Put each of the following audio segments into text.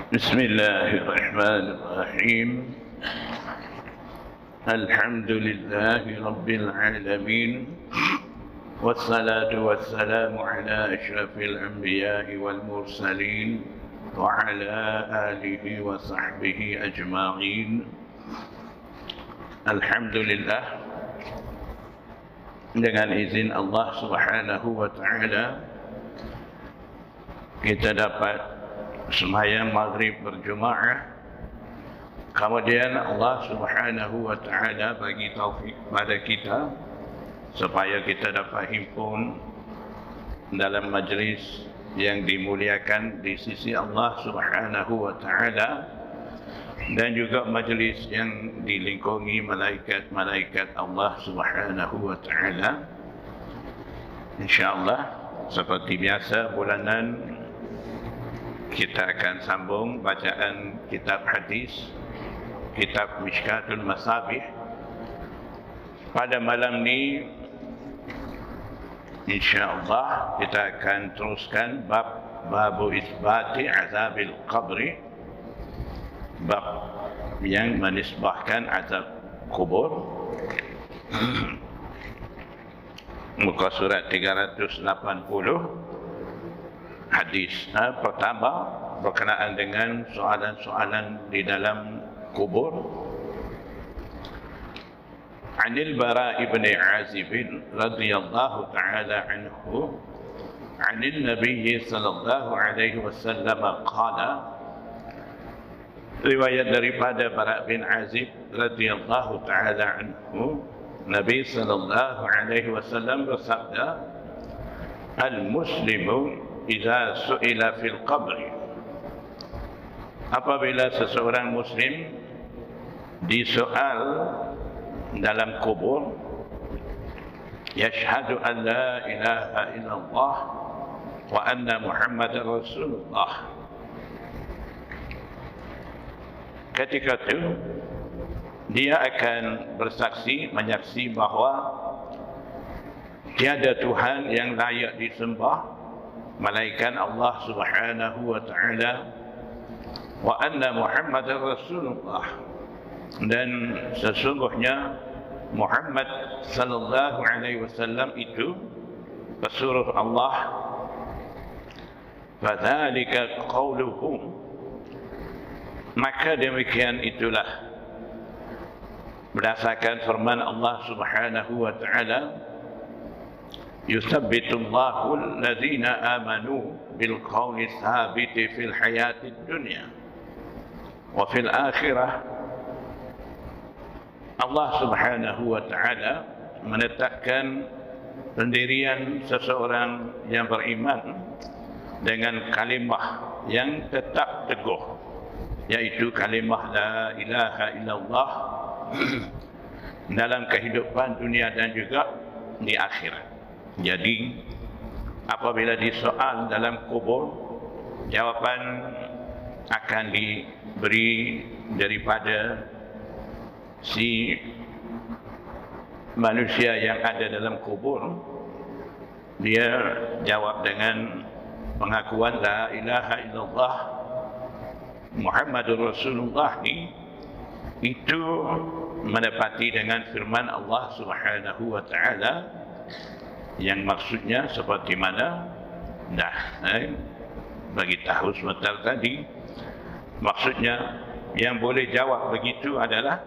بسم الله الرحمن الرحيم. الحمد لله رب العالمين، والصلاة والسلام على أشرف الأنبياء والمرسلين وعلى آله وصحبه أجمعين. الحمد لله, dengan izin Allah Subhanahu wa Ta'ala kita dapat sembahyang maghrib berjemaah. Kemudian Allah Subhanahu wa Ta'ala bagi taufik pada kita supaya kita dapat himpun dalam majlis yang dimuliakan di sisi Allah Subhanahu wa Ta'ala, dan juga majlis yang dilingkungi malaikat-malaikat Allah Subhanahu wa Ta'ala. InsyaAllah seperti biasa bulanan kita akan sambung bacaan kitab hadis, kitab Mishkatul Masabih. Pada malam ni InsyaAllah kita akan teruskan babu isbati azabil qabri, bab yang menisbahkan azab kubur. Muka surat 380, hadis pertama berkenaan dengan soalan-soalan di dalam kubur. Anil Bara ibn Azib radhiyallahu ta'ala anhu, anil Nabi sallallahu alaihi wasallam qala, riwayat daripada Bara bin Azib radhiyallahu ta'ala anhu, Nabi sallallahu alaihi wasallam bersabda, al-muslimu idza su'ila fil qabri, apabila seseorang muslim disoal dalam kubur, yashhadu an la ilaha illallah wa anna muhammadar rasulullah, ketika itu dia akan bersaksi, menyaksi bahawa tiada Tuhan yang layak disembah melainkan Allah Subhanahu wa Ta'ala, wa anna Muhammadar Rasulullah, dan sesungguhnya Muhammad sallallahu alaihi wasallam itu pesuruh Allah. Fadzalika qauluhu, maka demikian itulah berdasarkan firman Allah Subhanahu wa Ta'ala, yusabbitullahu alladhina amanu bil qawli tsabiti fil hayatid dunya wa fil akhirah. Allah Subhanahu wa Ta'ala menetapkan pendirian seseorang yang beriman dengan kalimah yang tetap teguh, yaitu kalimah la ilaha illallah dalam kehidupan dunia dan juga di akhirat. Jadi apabila disoal dalam kubur, jawapan akan diberi daripada si manusia yang ada dalam kubur. Dia jawab dengan pengakuan la ilaha illallah Muhammadur Rasulullah ni, itu menepati dengan firman Allah Subhanahu wa Ta'ala, yang maksudnya seperti mana dah bagi tahu sebentar tadi. Maksudnya yang boleh jawab begitu adalah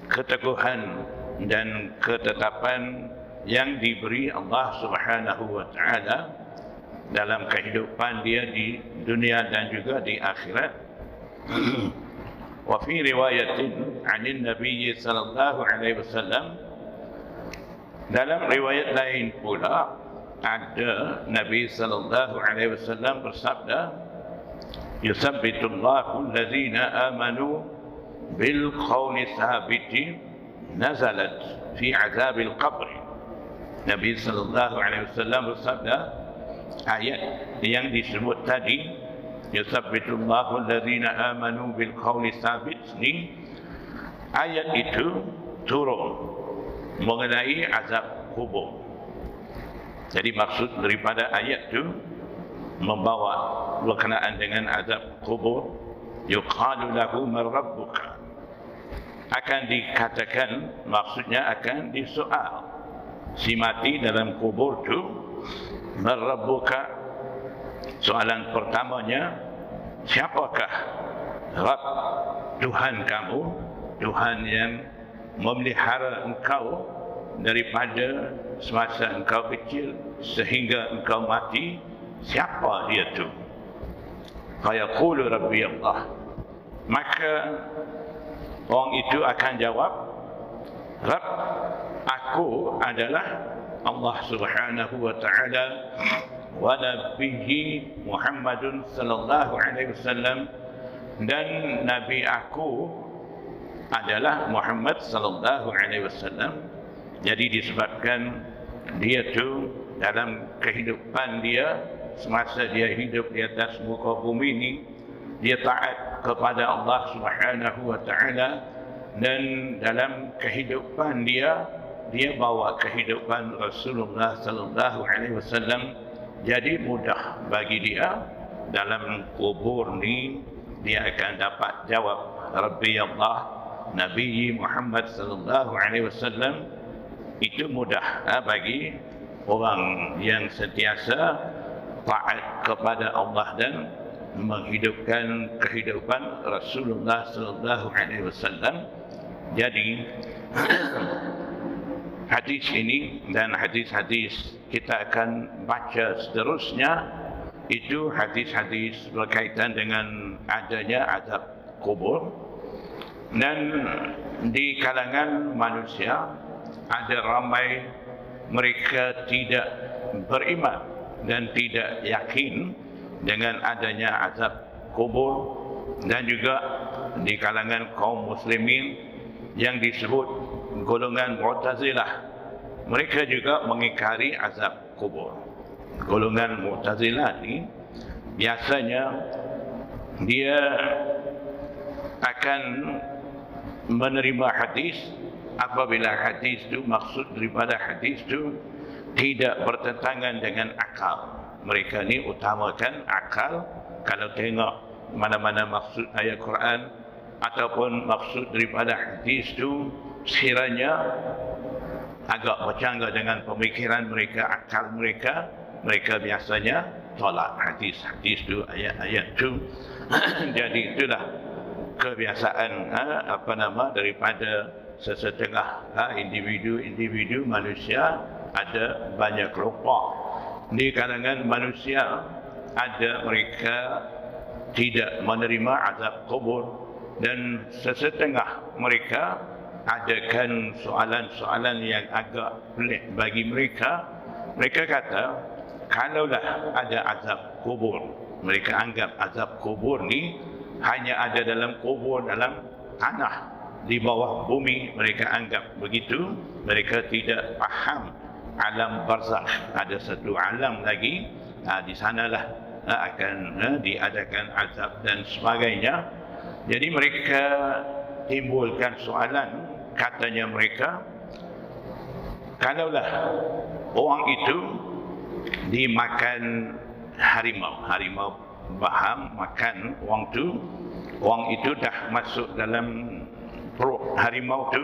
keteguhan dan ketetapan yang diberi Allah Subhanahu wa Ta'ala dalam kehidupan dia di dunia dan juga di akhirat. Wa fi riwayatin 'anil Nabi sallallahu alaihi wasallam, dalam riwayat lain pula ada Nabi sallallahu alaihi wasallam bersabda, yusabbitullahu alladhina amanu bil qawli tsabiti nazalat fi azabil qabr. Nabi sallallahu alaihi wasallam bersabda, ayat yang disebut tadi, yusabbitullahu alladhina amanu bil qawli tsabit ni, ayat itu turun mengenai azab kubur. Jadi maksud daripada ayat itu membawa berkenaan dengan azab kubur, yuqalu lahu man rabbuka, akan dikatakan, maksudnya akan disoal si mati dalam kubur tu, man rabbuka, soalan pertamanya, siapakah Rabb, Tuhan kamu, Tuhan yang memelihara engkau daripada semasa engkau kecil sehingga engkau mati, siapa dia tu? Fayaqulu Rabbi Allah, maka orang itu akan jawab, Rabb, aku adalah Allah Subhanahu wa taala wa nabiyyi Muhammadun sallallahu alaihi wasallam, dan nabi aku adalah Muhammad sallallahu alaihi wasallam. Jadi disebabkan dia tu dalam kehidupan dia, semasa dia hidup di atas muka bumi ini, dia taat kepada Allah Subhanahu wa taala, dan dalam kehidupan dia bawa kehidupan Rasulullah sallallahu alaihi wasallam. Jadi mudah bagi dia dalam kubur ni, dia akan dapat jawab Rabbi Allah, Nabi Muhammad sallallahu alaihi wasallam. Itu mudah bagi orang yang sentiasa taat kepada Allah dan menghidupkan kehidupan Rasulullah sallallahu alaihi wasallam. Jadi hadis ini dan hadis-hadis kita akan baca seterusnya, itu hadis-hadis berkaitan dengan adanya azab kubur. Dan di kalangan manusia ada ramai mereka tidak beriman dan tidak yakin dengan adanya azab kubur, dan juga di kalangan kaum muslimin yang disebut golongan Mu'tazilah, mereka juga mengingkari azab kubur. Golongan Mu'tazilah ini biasanya dia akan menerima hadis apabila hadis itu, maksud daripada hadis itu tidak bertentangan dengan akal. Mereka ni utamakan akal. Kalau tengok mana-mana maksud ayat Quran ataupun maksud daripada hadis itu sekiranya agak bercanggah dengan pemikiran mereka, akal mereka, mereka biasanya tolak hadis-hadis itu, ayat-ayat itu. Jadi itulah kebiasaan daripada sesetengah individu manusia. Ada banyak kelompok di kalangan manusia, ada mereka tidak menerima azab kubur, dan sesetengah mereka adakan soalan-soalan yang agak pelik bagi mereka. Mereka kata, kalaulah ada azab kubur, mereka anggap azab kubur ni hanya ada dalam kubur, dalam tanah, di bawah bumi. Mereka anggap begitu. Mereka tidak faham alam barzakh, ada satu alam lagi, di sanalah akan diadakan azab dan sebagainya. Jadi mereka timbulkan soalan, katanya mereka, kalaulah orang itu dimakan harimau, harimau faham makan orang itu dah masuk dalam perut harimau tu,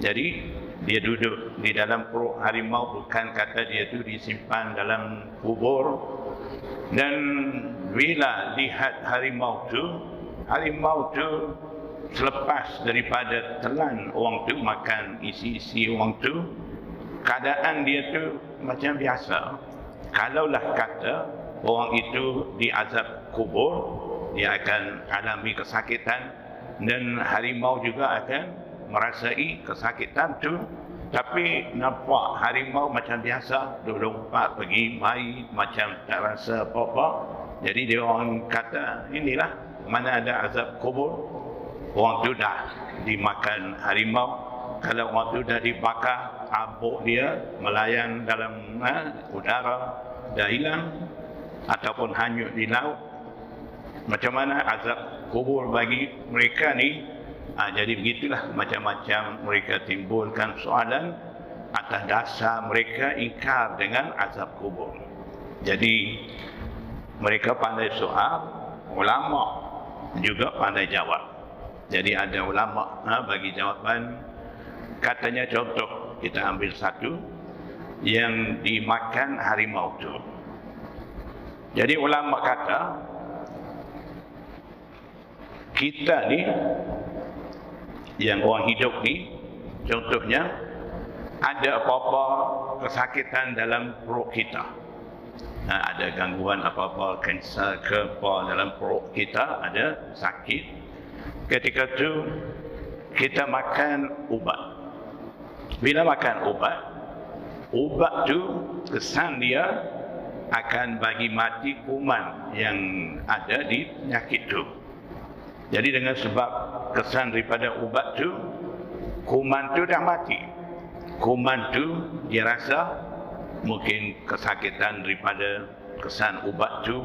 jadi dia duduk di dalam perut harimau, bukan kata dia tu disimpan dalam kubur. Dan bila lihat harimau tu selepas daripada telan orang tu, makan isi-isi orang tu, keadaan dia tu macam biasa. Kalaulah kata orang itu diazab kubur, dia akan alami kesakitan, dan harimau juga akan merasai kesakitan tu. Tapi nampak harimau macam biasa, duduk lompat pergi mai macam tak rasa apa-apa. Jadi dia orang kata, inilah mana ada azab kubur, orang tu dah dimakan harimau. Kalau orang tu dah dibakar, abuk dia melayang dalam udara, dah hilang, ataupun hanyut di laut. Macam mana azab kubur bagi mereka ni? Jadi begitulah, macam-macam mereka timbulkan soalan atas dasar mereka ingkar dengan azab kubur. Jadi mereka pandai soal, ulama juga pandai jawab. Jadi ada ulama bagi jawapan. Katanya contoh, kita ambil satu yang dimakan harimau tu. Jadi ulama kata, kita ni yang orang hidup ni, contohnya ada apa-apa kesakitan dalam perut kita, ada gangguan apa-apa, kanser ke apa dalam perut kita, ada sakit. Ketika tu kita makan ubat. Bila makan ubat tu kesan dia akan bagi mati kuman yang ada di penyakit tu. Jadi dengan sebab kesan daripada ubat tu, kuman tu dah mati. Kuman tu dia rasa mungkin kesakitan daripada kesan ubat tu.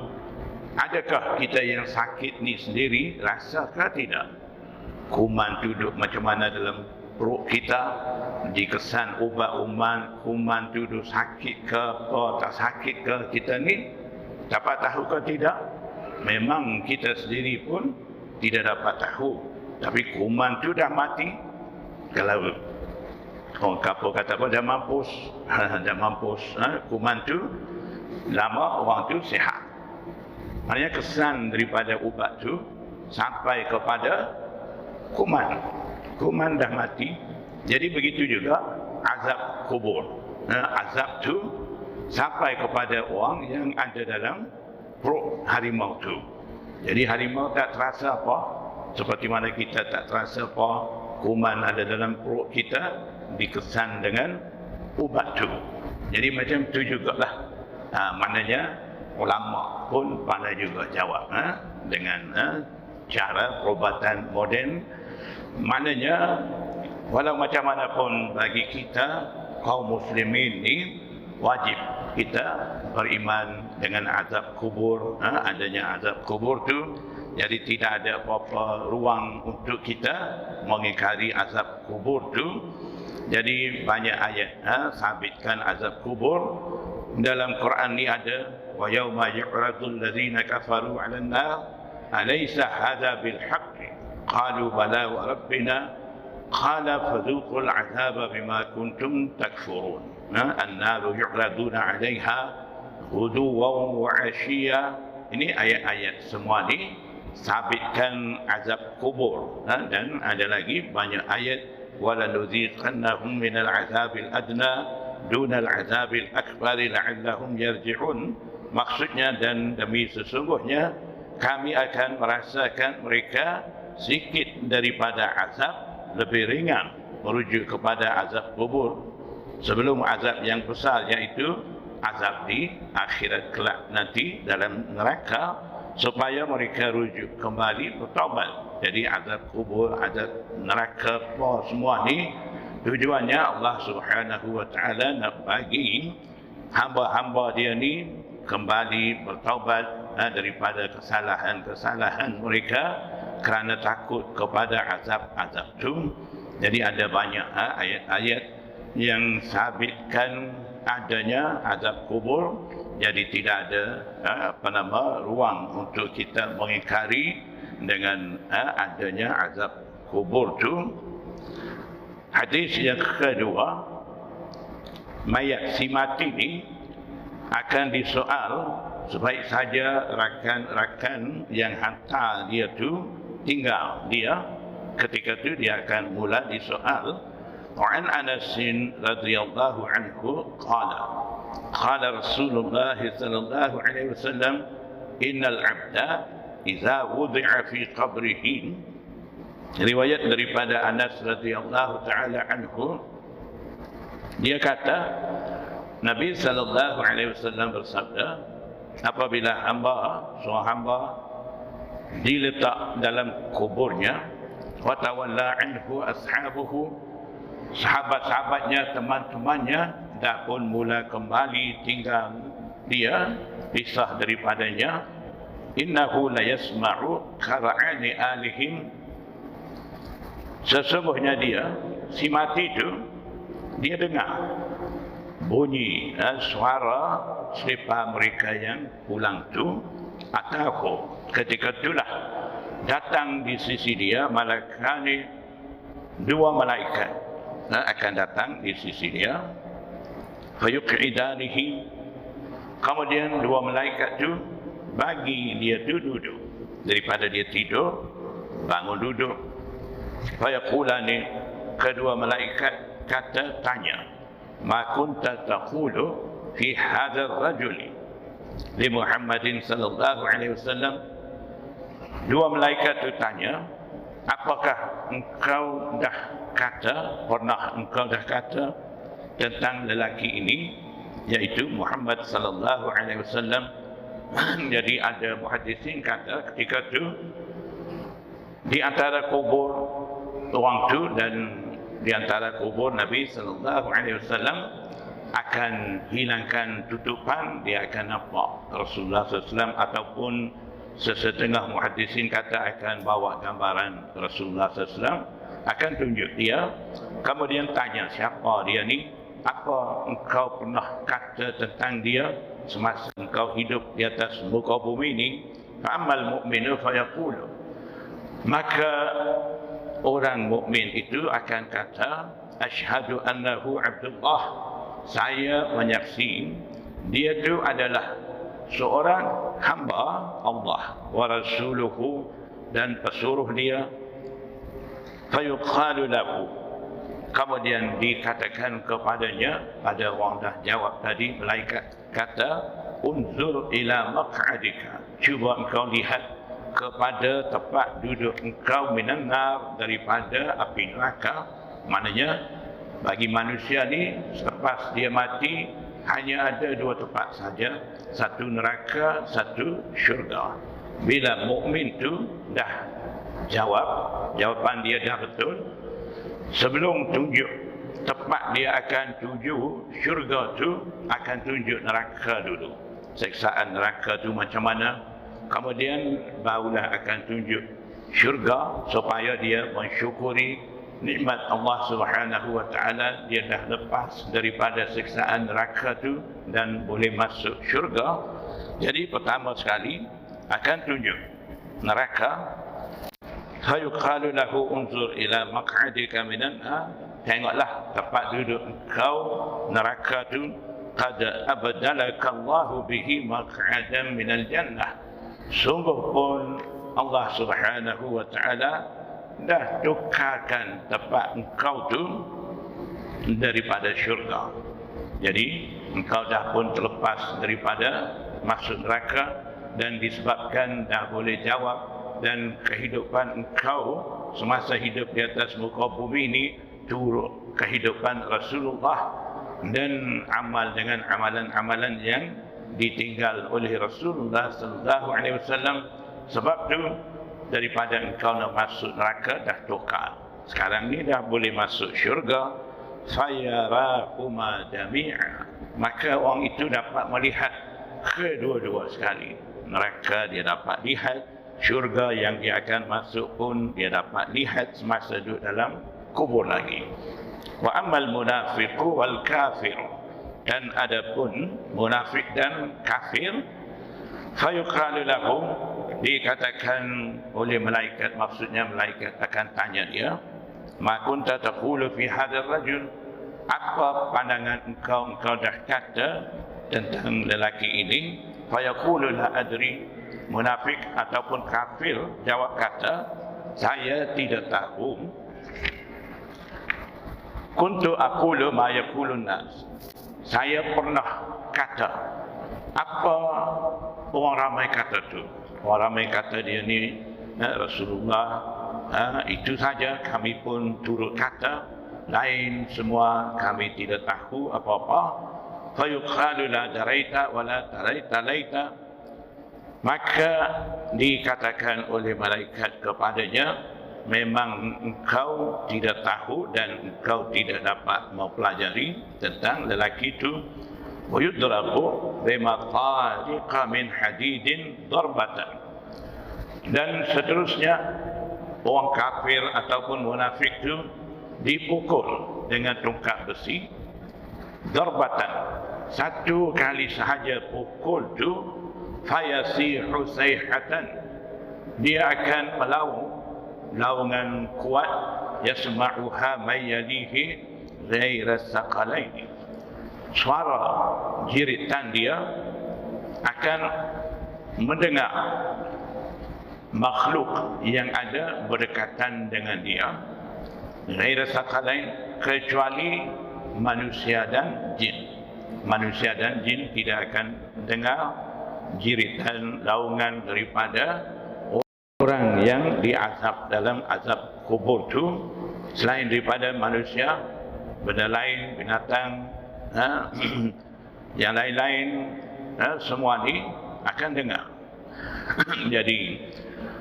Adakah kita yang sakit ni sendiri rasakah tidak? Kuman tu duduk macam mana dalam perut kita, dikesan ubat kuman tu duduk sakit ke apa, tak sakit ke, kita ni dapat tahu ke tidak? Memang kita sendiri pun tidak dapat tahu. Tapi kuman tu dah mati. Kalau orang kapur kata apa, dah mampus. Dah mampus. Kuman tu lama orang tu sihat. Maknanya kesan daripada ubat tu sampai kepada kuman. Kuman dah mati. Jadi begitu juga azab kubur. Azab tu sampai kepada orang yang ada dalam perut harimau tu. Jadi harimau tak terasa apa, seperti mana kita tak terasa apa kuman ada dalam perut kita, dikesan dengan ubat tu. Jadi macam tu jugalah. Maknanya ulama pun pandai juga jawab dengan cara perubatan moden. Maknanya walau macam mana pun bagi kita kaum muslimin ni wajib kita beriman dengan azab kubur, adanya azab kubur tu. Jadi tidak ada apa-apa ruang untuk kita mengingkari azab kubur tu. Jadi banyak ayat sabitkan azab kubur. Dalam Quran ni ada wa yauma yu'radul ladzina kafaru 'alan nar alaysa hadha bil haqqi qalu bala wa rabbina qala fadhuqul 'adzaba bima kuntum takfurun. An-naru yu'raduna 'alaiha ghuduwan wa 'ashiyya. Ini ayat-ayat semua ni sabitkan azab kubur. Dan ada lagi banyak ayat wala nuziqannahum minal 'adzabil adna dunal 'adzabil akbar la'allahum yarji'un. Maksudnya, dan demi sesungguhnya kami akan merasakan mereka sedikit daripada azab lebih ringan merujuk kepada azab kubur sebelum azab yang besar, iaitu azab di akhirat kelak nanti dalam neraka, supaya mereka rujuk kembali bertaubat. Jadi azab kubur, azab neraka, semua ni tujuannya Allah Subhanahu wa taala nak bagi hamba-hamba dia ni kembali bertaubat daripada kesalahan-kesalahan mereka kerana takut kepada azab-azab tu. Jadi ada banyak ayat-ayat yang sabitkan adanya azab kubur. Jadi tidak ada ruang untuk kita mengingkari dengan adanya azab kubur tu. Hadis yang kedua, mayat si mati ni akan disoal sebaik saja rakan-rakan yang hantar dia tu tinggal dia. Ketika itu dia akan mula disoal. An Anas radhiyallahu anhu qala qala Rasulullah sallallahu alaihi wasallam innal 'abda idza wudi'a fi qabrihi. Riwayat daripada Anas radhiyallahu taala anhu, dia kata Nabi sallallahu alaihi wasallam bersabda, apabila seorang hamba diletak dalam kuburnya, wa tawalla anhu ashabuhu, sahabat-sahabatnya, teman-temannya dah pun mula kembali tinggal dia, pisah daripadanya. Innahu la yasma'u qara'ani alihim, sesungguhnya dia, si mati itu, dia dengar bunyi suara selipar mereka yang pulang tu. atahu, ketika itulah datang di sisi dia malakani, dua malaikat akan datang di sisi dia. Fayuq'idanihi, kemudian dua malaikat itu bagi dia tu duduk, daripada dia tidur bangun duduk. Fayaqulani, kedua malaikat kata tanya, ma kunta taqulu fi hadzal rajuli li Muhammadin sallallahu alaihi wasallam. Dua malaikat itu tanya, apakah engkau dah kata, pernah engkau dah kata tentang lelaki ini, yaitu Muhammad sallallahu alaihi wasallam. Jadi ada muhaddisin kata ketika itu di antara kubur orang tu dan di antara kubur Nabi sallallahu alaihi wasallam akan hilangkan tutupan, dia akan nampak Rasulullah SAW, ataupun sesetengah muhaddisin kata akan bawa gambaran Rasulullah SAW, akan tunjuk dia. Kemudian tanya, siapa dia ni? Apa engkau pernah kata tentang dia semasa engkau hidup di atas muka bumi ini? Fa'amal mu'minu fayaqulu, maka orang mukmin itu akan kata, asyhadu annahu Abdullah, saya menyaksi dia itu adalah seorang hamba Allah, wa rasuluhu, dan pesuruh dia. Fayuqalu lahu, kemudian dikatakan kepadanya, pada orang dah jawab tadi, malaikat kata, unzur ila maq'adika, cuba engkau lihat kepada tempat duduk engkau minan nar, daripada api neraka. Maknanya bagi manusia ni selepas dia mati hanya ada dua tempat saja, satu neraka, satu syurga. Bila mukmin tu dah jawapan dia dah betul, sebelum tunjuk tempat dia akan tuju syurga tu, akan tunjuk neraka dulu, siksaan neraka tu macam mana, kemudian barulah akan tunjuk syurga supaya dia mensyukuri nikmat Allah Subhanahu wa taala, dia dah lepas daripada siksaan neraka tu dan boleh masuk syurga. Jadi pertama sekali akan tunjuk neraka. Fayuqalu lahu unzur ila maq'adika minan nar, tengoklah tempat duduk engkau neraka tu, qad abdalaka Allahu bihi maq'adan minal jannah, sungguh pun Allah Subhanahu wa taala dah tukarkan tempat engkau tu daripada syurga. Jadi engkau dah pun terlepas daripada masuk neraka, dan disebabkan dah boleh jawab, dan kehidupan engkau semasa hidup di atas muka bumi ini turut kehidupan Rasulullah dan amal dengan amalan-amalan yang ditinggal oleh Rasulullah sallallahu alaihi wasallam. Sebab tu daripada engkau nak masuk neraka dah tukar, sekarang ni dah boleh masuk syurga. Fayarahuma jami'a, maka orang itu dapat melihat kedua-dua sekali. Neraka dia dapat lihat, syurga yang dia akan masuk pun dia dapat lihat semasa duduk dalam kubur lagi. Wa ammal munafiqu wal kafir, dan adapun munafik dan kafir, fayuqalu lahu, dikatakan oleh malaikat, maksudnya malaikat akan tanya dia, ma kunta taqulu fi hadzal rajul, apa pandangan engkau dah kata tentang lelaki ini? Fayaqulu la adri, munafik ataupun kafir jawab kata, saya tidak tahu. Kuntu aqulu ma yaqulun nas, saya pernah kata apa orang ramai kata tu. Orang ramai kata dia ni Rasulullah, itu saja kami pun turut kata, lain semua kami tidak tahu apa-apa. Fayuqalu la daraita wa la talaita, maka dikatakan oleh malaikat kepadanya, memang engkau tidak tahu dan engkau tidak dapat mempelajari tentang lelaki itu. وَيُدْرَبُ بِمَطَارِقَ مِنْ حَدِيدٍ ضَرْبَةً, dan seterusnya orang kafir ataupun munafik itu dipukul dengan tungkak besi. Darbatan, satu kali sahaja pukul itu, fayasihu sayhatan, dia akan melaung laungan kuat, yasma'uha man yalihi ghaira saqalaini, suara jiritan dia akan mendengar makhluk yang ada berdekatan dengan dia, ghaira saqalain, kecuali manusia dan jin. Manusia dan jin tidak akan dengar jiritan laungan daripada orang yang diazab dalam azab kubur itu, selain daripada manusia, benda lain, binatang, yang lain-lain, semua ni akan dengar. Jadi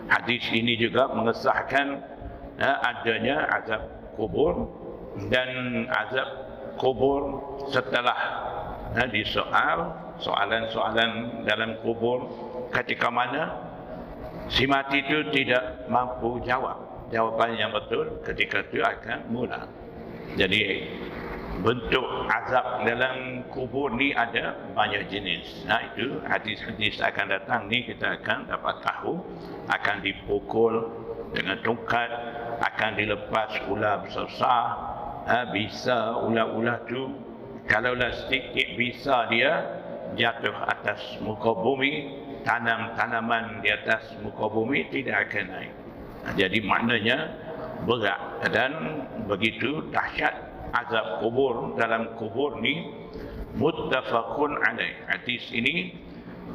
hadis ini juga mengesahkan adanya azab kubur dan azab kubur setelah disoal soalan-soalan dalam kubur, ketika mana si mati itu tidak mampu jawab jawapan yang betul, ketika itu akan mula. Jadi bentuk azab dalam kubur ni ada banyak jenis. Itu hadis-hadis akan datang ni kita akan dapat tahu. Akan dipukul dengan tongkat, akan dilepas ular besar, bisa ular-ular tu kalaulah sedikit bisa dia jatuh atas muka bumi, tanaman di atas muka bumi tidak akan naik. Jadi maknanya berat dan begitu dahsyat azab kubur dalam kubur ni. Muttafaqun alaih. Hadis ini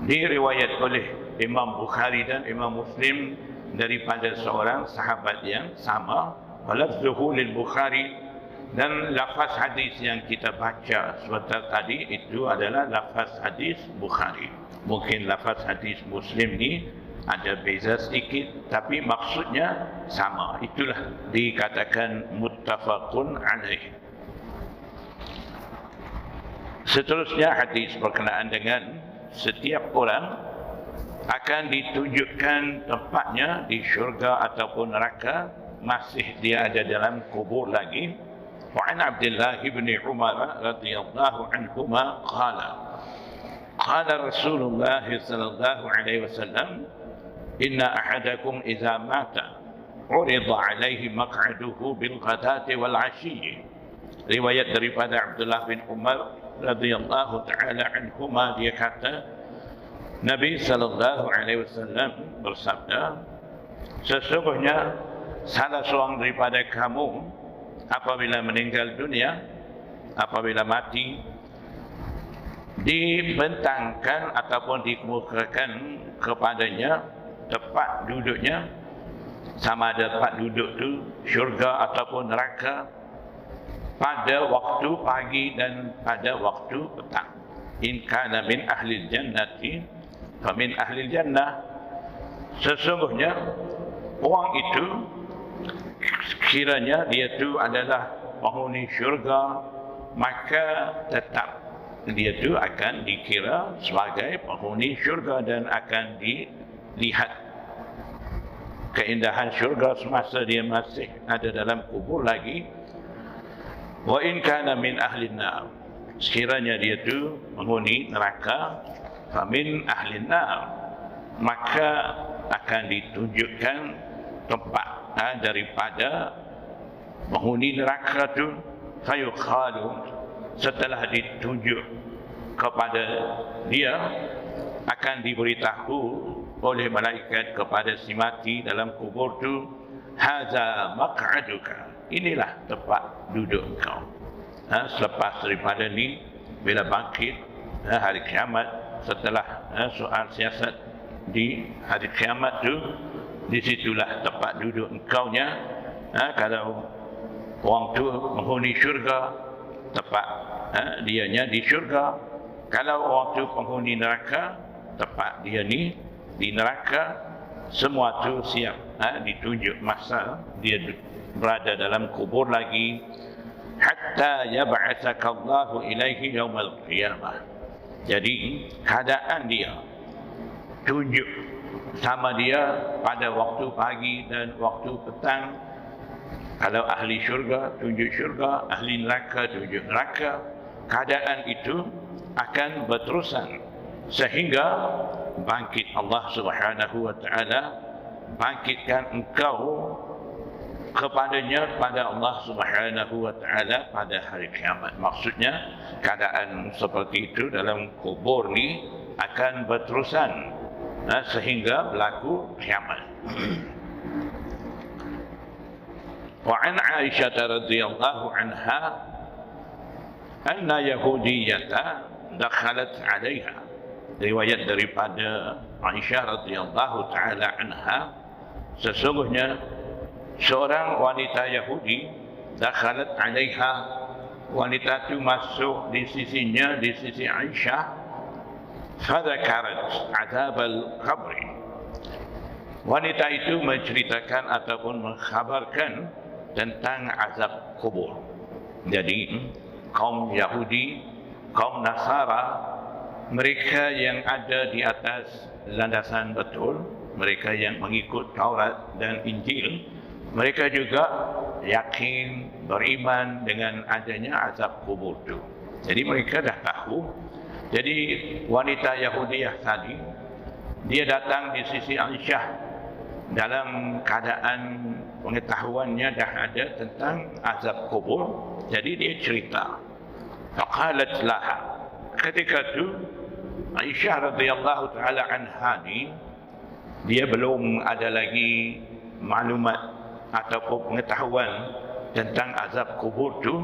diriwayat oleh Imam Bukhari dan Imam Muslim daripada seorang sahabat yang sama. Walafzuhu lil Bukhari, dan lafaz hadis yang kita baca sebentar tadi itu adalah lafaz hadis Bukhari. Mungkin lafaz hadis Muslim ni ada beza sedikit, tapi maksudnya sama. Itulah dikatakan muttafaqun alaih. Seterusnya hadis berkenaan dengan setiap orang akan ditunjukkan tempatnya di syurga ataupun neraka, masih dia ada dalam kubur lagi. وعن عبد الله بن عمر رضي الله عنهما قال قال رسول الله صلى الله عليه وسلم إن أحدكم إذا مات عرض عليه مقعده بالغداة والعشي. Riwayat daripada Abdullah bin Umar radhiyallahu taala anhuma, dia kata Nabi sallallahu alaihi wasallam bersabda, sesungguhnya salah seorang daripada kamu apabila meninggal dunia, apabila mati, dibentangkan ataupun dikemukakan kepadanya tempat duduknya, sama ada tempat duduk itu syurga ataupun neraka, pada waktu pagi dan pada waktu petang. In kana min ahli jannati fa min ahli jannah, sesungguhnya orang itu kiranya dia itu adalah penghuni syurga, maka tetap dia itu akan dikira sebagai penghuni syurga dan akan dilihat keindahan syurga semasa dia masih ada dalam kubur lagi. Wa in kana min ahli nar, sekiranya dia itu penghuni neraka, fa min ahli nar, maka akan ditunjukkan tempat daripada penghuni neraka itu. Fayuqalu, setelah ditunjuk kepada dia, akan diberitahu oleh malaikat kepada si mati dalam kubur itu, hadza maq'aduka, inilah tempat duduk engkau. Selepas daripada ni, bila bangkit hari kiamat, setelah soal siasat di hari kiamat tu, disitulah tempat duduk engkaunya. Kalau orang tu penghuni syurga, tempat dianya di syurga. Kalau orang tu penghuni neraka, tempat dia ni di neraka. Semua tu siap ditunjuk masa dia berada dalam kubur lagi, hatta yab'atsaka Allahu ilaihi yaumal qiyamah. Jadi keadaan dia tunjuk sama dia pada waktu pagi dan waktu petang. Kalau ahli syurga tunjuk syurga, ahli neraka tunjuk neraka. Keadaan itu akan berterusan sehingga bangkit Allah Subhanahu wa taala bangkitkan engkau kepadanya pada Allah Subhanahu wa taala pada hari kiamat. Maksudnya keadaan seperti itu dalam kubur ni akan berterusan sehingga berlaku kiamat. Wa an Aisyah radhiyallahu anha anna yahudiyyata dakhalat 'alayha. Riwayat daripada Aisyah radhiyallahu taala anha, sesungguhnya seorang wanita Yahudi dakhalat 'alaiha, wanita itu masuk di sisinya, di sisi Aisyah, fadzakarat azab al-qabr. Wanita itu menceritakan ataupun mengkhabarkan tentang azab kubur. Jadi kaum Yahudi, kaum Nasara, mereka yang ada di atas landasan betul, mereka yang mengikut Taurat dan Injil, mereka juga yakin, beriman dengan adanya azab kubur itu. Jadi mereka dah tahu. Jadi wanita Yahudiah tadi, dia datang di sisi Aisyah dalam keadaan pengetahuannya dah ada tentang azab kubur. Jadi dia cerita. Faqalat laha. Ketika itu Aisyah radhiyallahu taala anha ni, dia belum ada lagi maklumat ataupun pengetahuan tentang azab kubur tu.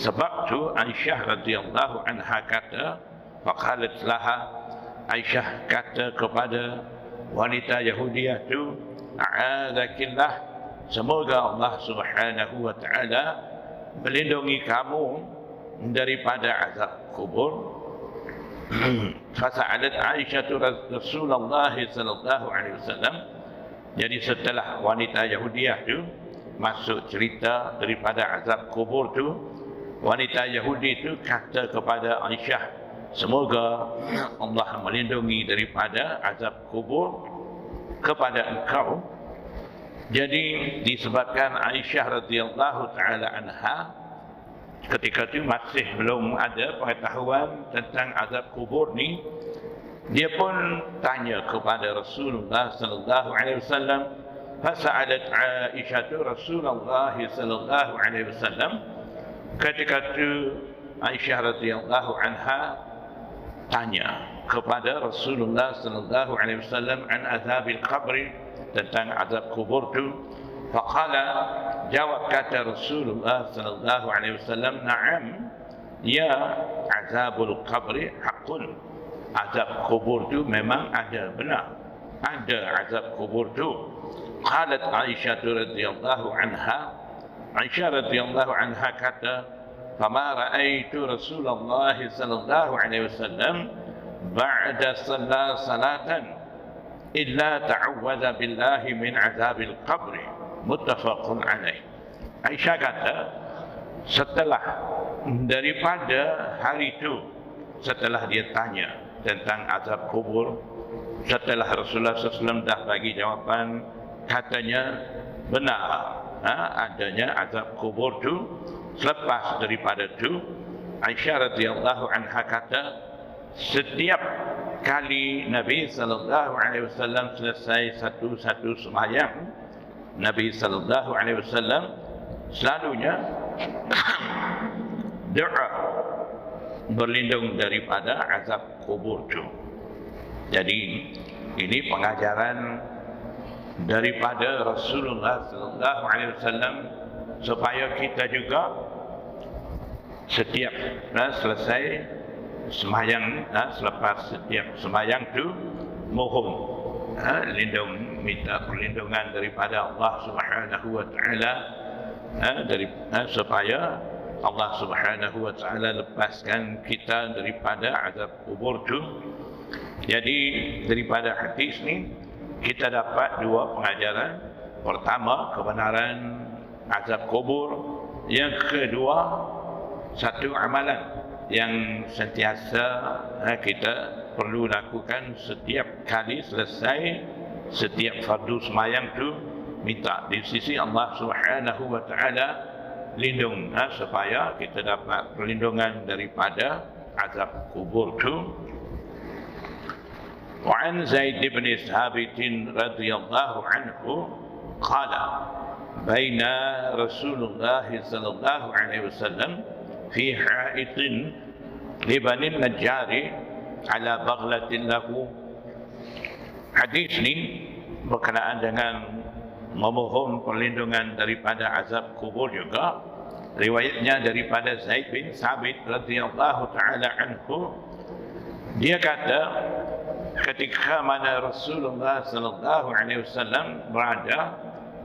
Sebab tu Aisyah radhiyallahu anha kata, faqalat laha, Aisyah kata kepada wanita Yahudiah tu, a'adzakillah, semoga Allah Subhanahu wa taala melindungi kamu daripada azab kubur. Fasa'alat Aisyah Rasulullah sallallahu alaihi wasallam. Jadi setelah wanita Yahudiah tu masuk cerita daripada azab kubur tu, wanita Yahudi tu kata kepada Aisyah, semoga Allah melindungi daripada azab kubur kepada engkau. Jadi disebabkan Aisyah radhiyallahu taala anha ketika itu masih belum ada pengetahuan tentang azab kubur ni, dia pun tanya kepada Rasulullah sallallahu alaihi wasallam. Fasa'alat Aisyah Rasulullah sallallahu alaihi wasallam. Ketika itu Aisyah radhiyallahu anha tanya kepada Rasulullah sallallahu alaihi wasallam an azabil qabr, tentang azab kubur tu. Faqala, jawab kata Rasulullah sallallahu alaihi wasallam, na'am, ya, azabul qabri haqqun. Azab kubur tu memang ada, benar. Ada azab kubur tu. Qalat Aisyah radhiyallahu anha, Aisyah radhiyallahu anha kata, fama ra'aitu Rasulullah sallallahu alaihi wasallam ba'da salatan illa ta'awwadha billahi min azabil qabri. Muttafaqun alaih. Aisyah kata, setelah daripada hari itu, setelah dia tanya tentang azab kubur, setelah Rasulullah SAW dah bagi jawapan, katanya benar adanya azab kubur itu. Selepas daripada itu, Aisyah radhiyallahu anha kata, setiap kali Nabi sallallahu alaihi wasallam selesai satu sembahyang, Nabi sallallahu alaihi wasallam selalunya doa berlindung daripada azab kubur itu. Jadi ini pengajaran daripada Rasulullah sallallahu alaihi wasallam supaya kita juga setiap selesai sembahyang, selepas setiap sembahyang itu mohon minta perlindungan daripada Allah Subhanahu wa taala, supaya Allah Subhanahu wa taala lepaskan kita daripada azab kubur itu. Jadi daripada hadis ni kita dapat dua pengajaran. Pertama, kebenaran azab kubur. Yang kedua, satu amalan yang sentiasa kita perlu lakukan setiap kali selesai setiap fardu sembahyang tu, minta di sisi Allah Subhanahu wa taala lindung, supaya kita dapat perlindungan daripada azab kubur tu. وعن زيد بن ثابت رضي الله عنه قال بين رسول الله صلى الله عليه وسلم في حائط لبني النجار على بغلة له. Hadis ini berkenaan dengan memohon perlindungan daripada azab kubur juga. Riwayatnya daripada Zaid bin Thabit radhiyallahu taala anhu. Dia kata, ketika mana Rasulullah sallallahu alaihi wasallam berada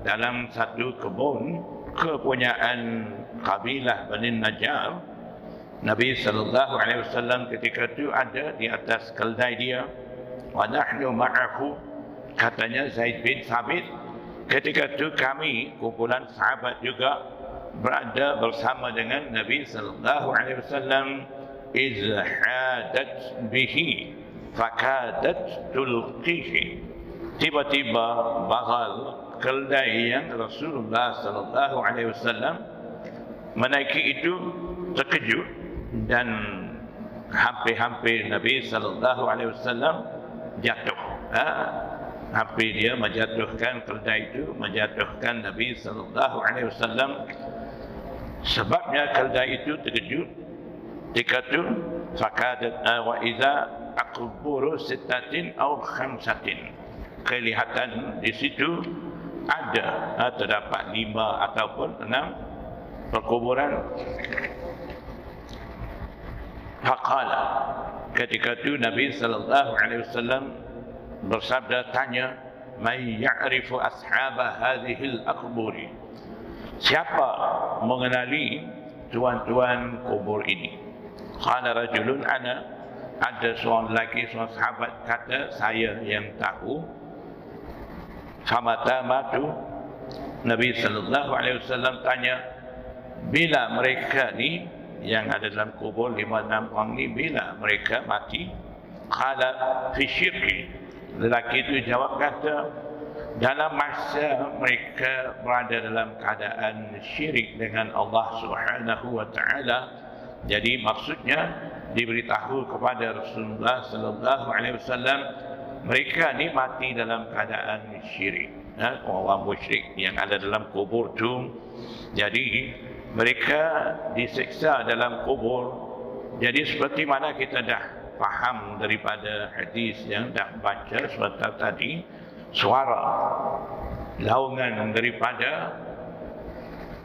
dalam satu kebun kepunyaan kabilah Bani Najjar, Nabi sallallahu alaihi wasallam ketika itu ada di atas keldai dia. Wa nahnu ma'ahu, katanya Zaid bin Thabit, ketika itu kami kumpulan sahabat juga berada bersama dengan Nabi sallallahu alaihi wasallam. Iz hadat bihi fakadat tulqihi, tiba-tiba bagal keldai yang Rasulullah sallallahu alaihi wasallam menaiki itu terkejut dan hampir-hampir Nabi sallallahu alaihi wasallam jatuh. Hampir dia menjatuhkan keldai itu, menjatuhkan Nabi sallallahu alaihi wasallam. Sebabnya keldai itu terkejut. Ketika itu fakadat wa idza aqburu sittatin aw khamsatin, kelihatan di situ ada terdapat 5 ataupun 6 perkuburan. Faqala, ketika itu Nabi sallallahu alaihi wasallam bersabda, tanya, "Man ya'rifu ashab hadhihi al-aqburi?" Siapa mengenali tuan-tuan kubur ini? Qala rajulun ana, ada seorang lelaki, seorang sahabat kata, saya yang tahu. Famata matu, Nabi sallallahu alaihi wasallam tanya, bila mereka ni yang ada dalam kubur 5-6 orang ni, bila mereka mati? Qala fi syirki, lelaki itu jawab kata, dalam masa mereka berada dalam keadaan syirik dengan Allah Subhanahu wa taala. Jadi maksudnya diberitahu kepada Rasulullah sallallahu alaihi wasallam, mereka ni mati dalam keadaan syirik, orang musyrik yang ada dalam kubur tu. Jadi mereka disiksa dalam kubur. Jadi seperti mana kita dah faham daripada hadis yang dah baca sebentar tadi, suara laungan daripada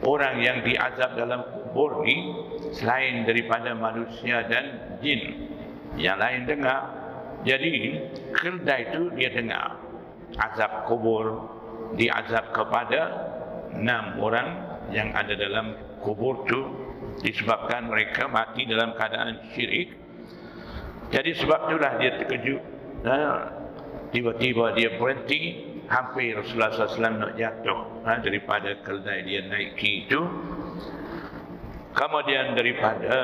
orang yang diazab dalam kubur ni selain daripada manusia dan jin yang lain dengar. Jadi keldai itu dia dengar azab kubur, diazab kepada 6 orang yang ada dalam kubur tu disebabkan mereka mati dalam keadaan syirik. Jadi sebab itulah dia terkejut. Tiba-tiba dia berhenti, hampir Rasulullah SAW nak jatuh daripada keldai dia naiki itu. Kemudian daripada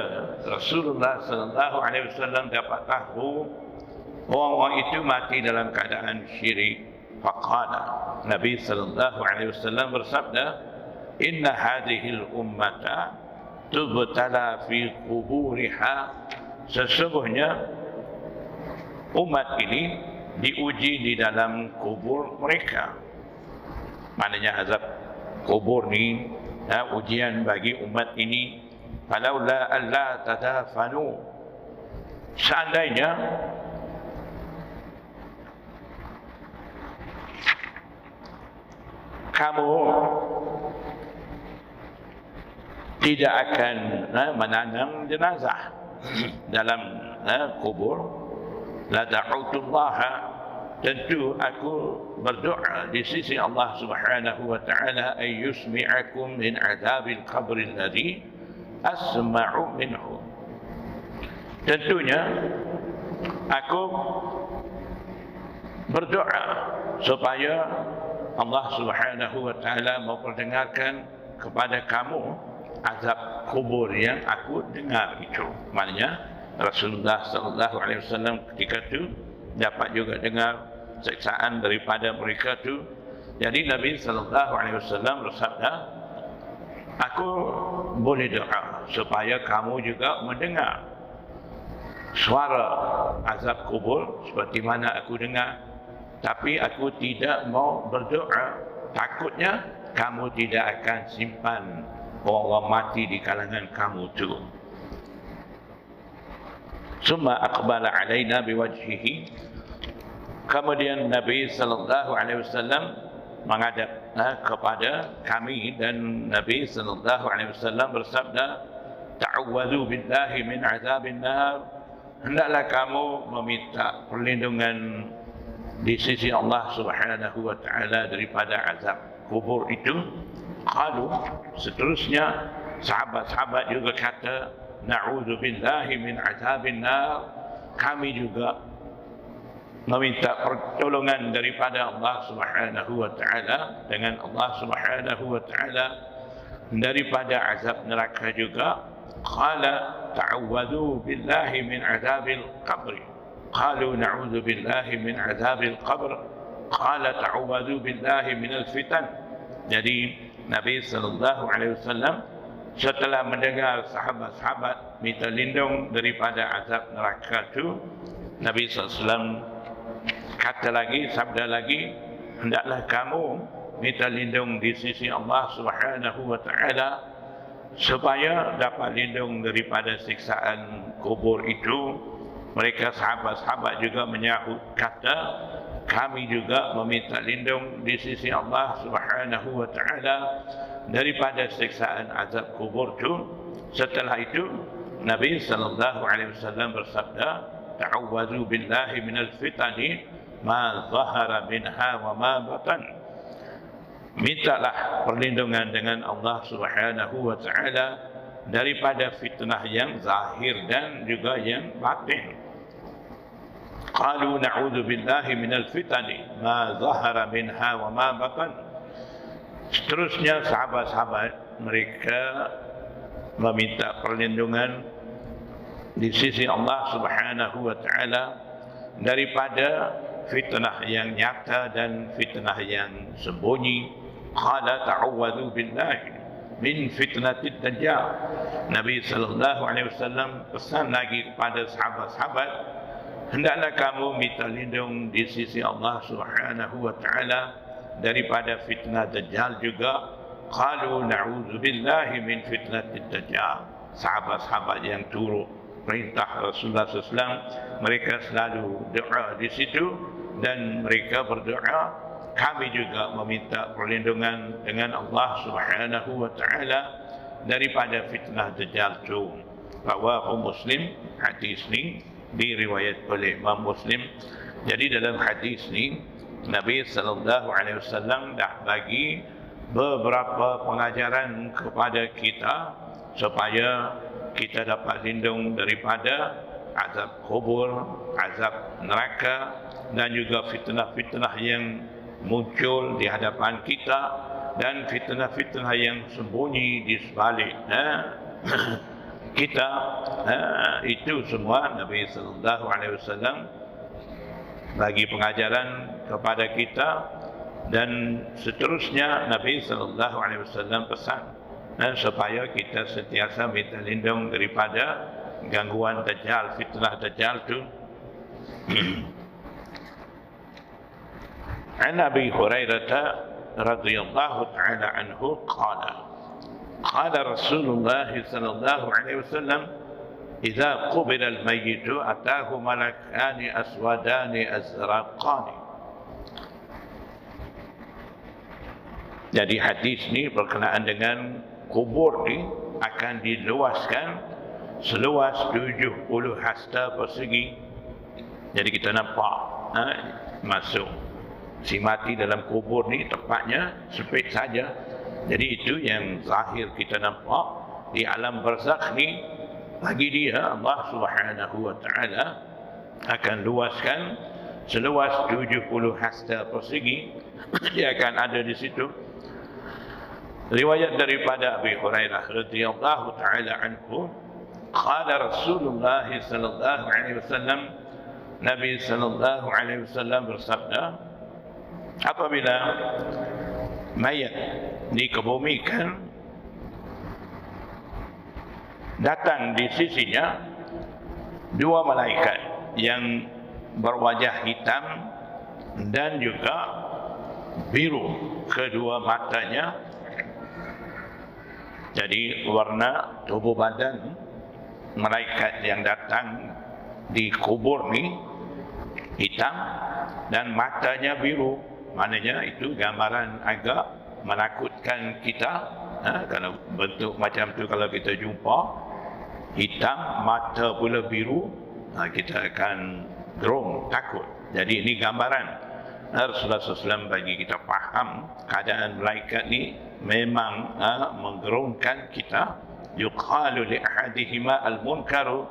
Rasulullah SAW dapat tahu orang-orang itu mati dalam keadaan syirik. Faqala, Nabi SAW bersabda, inna hadhil ummata tubtala fi quburiha, sesungguhnya umat ini diuji di dalam kubur mereka. Maknanya azab kubur ni ujian bagi umat ini. Falaula alla tadafanu, seandainya kamu tidak akan menanam jenazah dalam kubur, la da'utullaha, tentu aku berdoa di sisi Allah Subhanahu wa taala, ay yusmi'akum min adzabil qabr alladhi asma'u minhu. Tentunya aku berdoa supaya Allah Subhanahu wa taala memperdengarkan kepada kamu azab kubur yang aku dengar itu. Maknanya Rasulullah sallallahu alaihi wasallam ketika itu dapat juga dengar siksaan daripada mereka itu. Jadi Nabi sallallahu alaihi wasallam bersabda, aku boleh doa supaya kamu juga mendengar suara azab kubur seperti mana aku dengar, tapi aku tidak mau berdoa, takutnya kamu tidak akan simpan orang mati di kalangan kamu tu. Summa aqbala alaina biwajhihi. Kemudian Nabi sallallahu alaihi wasallam menghadap kepada kami, dan Nabi sallallahu alaihi wasallam bersabda, ta'awwadzu billahi min azabin nar. Hendaklah kamu meminta perlindungan di sisi Allah Subhanahu wa taala daripada azab kubur itu. Qalu, seterusnya sahabat-sahabat juga kata, na'udzu billahi min azabin nar. Kami juga meminta pertolongan daripada Allah Subhanahu wa taala, dengan Allah Subhanahu wa taala daripada azab neraka juga. Qala ta'awwadzu billahi min azabil qabr. Qalu na'udzu billahi min azabil qabr. Qala ta'awwadzu billahi min al-fitan. Jadi Nabi sallallahu alaihi wasallam setelah mendengar sahabat-sahabat minta lindung daripada azab neraka itu, Nabi sallallahu alaihi wasallam kata lagi, sabda lagi, hendaklah kamu minta lindung di sisi Allah Subhanahu wa taala supaya dapat lindung daripada siksaan kubur itu. Mereka sahabat-sahabat juga menyahut kata, kami juga meminta lindung di sisi Allah Subhanahu wa taala daripada siksaan azab kubur itu. Setelah itu Nabi sallallahu alaihi wasallam bersabda, ta'awwadzu billahi minal fitani ma zahara minha wa ma batan. Mintalah perlindungan dengan Allah Subhanahu wa taala daripada fitnah yang zahir dan juga yang batin. Qalu na'udzu billahi minal fitani ma zahara minha wa ma batan. Seterusnya sahabat-sahabat mereka meminta perlindungan di sisi Allah Subhanahu wa taala daripada fitnah yang nyata dan fitnah yang sembunyi. Qala ta'awwadzu billahi min fitnatid dajjal. Nabi sallallahu alaihi wasallam pesan lagi kepada sahabat-sahabat, hendaklah kamu minta lindung di sisi Allah Subhanahu wa taala daripada fitnah dajjal juga. Qalu na'udzu billahi min fitnatid dajjal. Sahabat-sahabat yang turut perintah Rasulullah SAW, mereka selalu doa di situ, dan mereka berdoa, kami juga meminta perlindungan dengan Allah Subhanahu wa taala daripada fitnah dajjal itu. Rawahu Muslim. Hadis ni diriwayat oleh Imam Muslim. Jadi dalam hadis ni Nabi sallallahu alaihi wasallam dah bagi beberapa pengajaran kepada kita supaya kita dapat lindung daripada azab kubur, azab neraka, dan juga fitnah-fitnah yang muncul di hadapan kita, dan fitnah-fitnah yang sembunyi di sebalik kita. Itu semua Nabi sallallahu alaihi wasallam bagi pengajaran kepada kita, dan seterusnya Nabi sallallahu alaihi wasallam pesan supaya kita sentiasa minta lindung daripada gangguan dajjal, fitnah dajjal itu. An Abi Hurairah radhiyallahu ta'ala anhu qala qala Rasulullah sallallahu alaihi wasallam idza qubila al-mayyit ataahu malakani aswadani azraqani. Jadi hadis ni berkenaan dengan kubur ni akan diluaskan seluas 70 hasta persegi. Jadi kita nampak masuk si mati dalam kubur ni tempatnya sempit saja. Jadi itu yang zahir kita nampak. Di alam barzakh ni bagi dia Allah Subhanahu wa taala akan luaskan seluas 70 hasta persegi. Dia akan ada di situ. Riwayat daripada Abi Hurairah radhiyallahu taala anhu, qala Rasulullah sallallahu alaihi wasallam, Nabi sallallahu alaihi wasallam bersabda, apabila mayat dikebumikan, datang di sisinya dua malaikat yang berwajah hitam dan juga biru kedua matanya. Jadi warna tubuh badan malaikat yang datang di kubur ni hitam dan matanya biru. Maknanya itu gambaran agak menakutkan kita. Kalau bentuk macam tu kalau kita jumpa hitam, mata pula biru, kita akan gerung, takut. Jadi ini gambaran Rasulullah SAW bagi kita faham keadaan malaikat ni memang menggerungkan kita. Yuqalu li ahadihima al-munkaru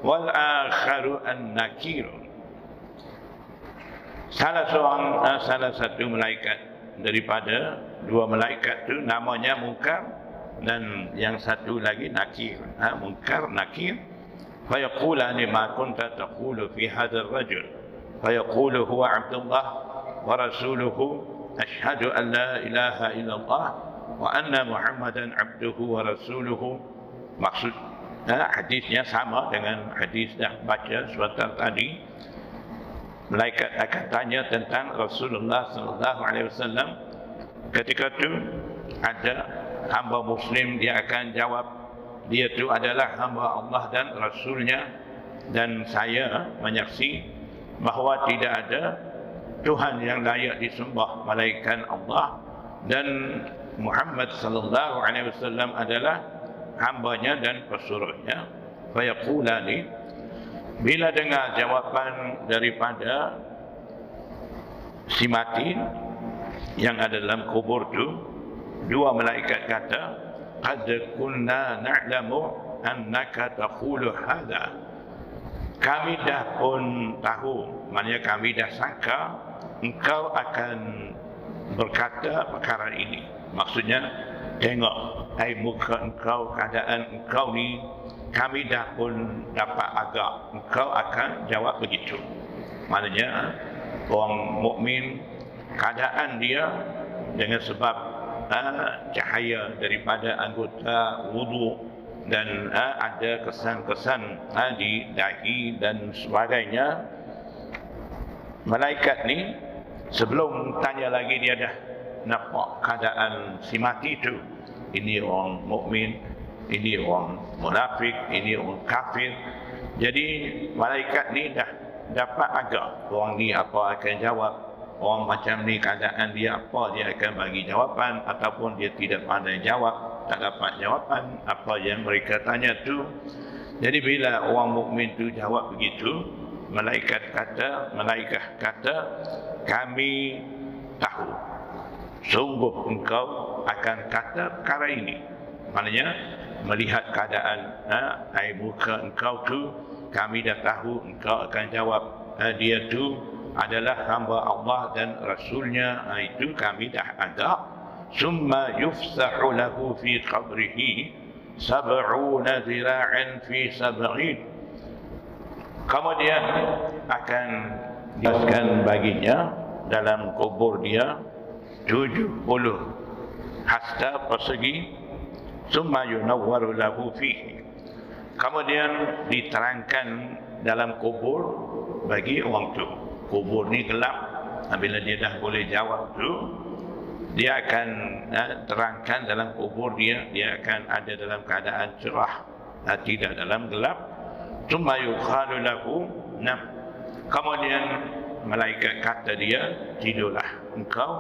wal akharu an-nakiru. Salah satu malaikat daripada dua malaikat tu namanya Munkar dan yang satu lagi Nakir. Munkar, Nakir. Fayaqulani ma kunta taqulu fi hadzal rajul. Fayaqulu huwa Abdullah wa rasuluhu ashhadu an la ilaha illallah wa anna Muhammadan abduhu wa rasuluhu. Maksud hadisnya sama dengan hadis dah baca sebentar tadi. Malaikat akan tanya tentang Rasulullah SAW. Ketika itu ada hamba Muslim, dia akan jawab, dia itu adalah hamba Allah dan Rasulnya, dan saya menyaksi bahawa tidak ada Tuhan yang layak disembah melainkan Allah, dan Muhammad SAW adalah hambanya dan pesuruhnya. Fayaqulani, bila dengar jawapan daripada si mati yang ada dalam kubur itu, dua malaikat kata, qad kunna na'lamu annaka taqulu hadha. Kami dah pun tahu, maknanya kami dah sangka engkau akan berkata perkara ini. Maksudnya, tengok air muka engkau, keadaan engkau ni, kami dah pun dapat agak engkau akan jawab begitu. Maknanya orang mukmin keadaan dia dengan sebab cahaya daripada anggota wudu dan ada kesan-kesan di dahi dan sebagainya. Malaikat ni sebelum tanya lagi dia dah nampak keadaan si mati itu. Ini orang mukmin, ini orang munafik, ini orang kafir. Jadi malaikat ni dah dapat agak orang ni apa akan jawab, orang macam ni keadaan dia apa, dia akan bagi jawapan ataupun dia tidak pandai jawab, tak dapat jawapan apa yang mereka tanya tu. Jadi bila orang mukmin tu jawab begitu, malaikat kata kami tahu sungguh engkau akan kata perkara ini. Maknanya melihat keadaan air muka engkau tu, kami dah tahu engkau akan jawab dia tu adalah hamba Allah dan Rasulnya. Itu kami dah agak. Summa yufsahu lahu fi qabrihi sab'una zira'an fi sab'in. Kemudian akan dijelaskan baginya dalam kubur dia 70 hasta persegi. Summa yunawwaru lahu fihi. Kemudian diterangkan dalam kubur bagi orang tu. Kubur ni gelap. Bila dia dah boleh jawab tu, dia akan terangkan dalam kubur dia akan ada dalam keadaan cerah, tidak dalam gelap. Summa yuqalu lahu nam. Kemudian malaikat kata dia, tidurlah engkau.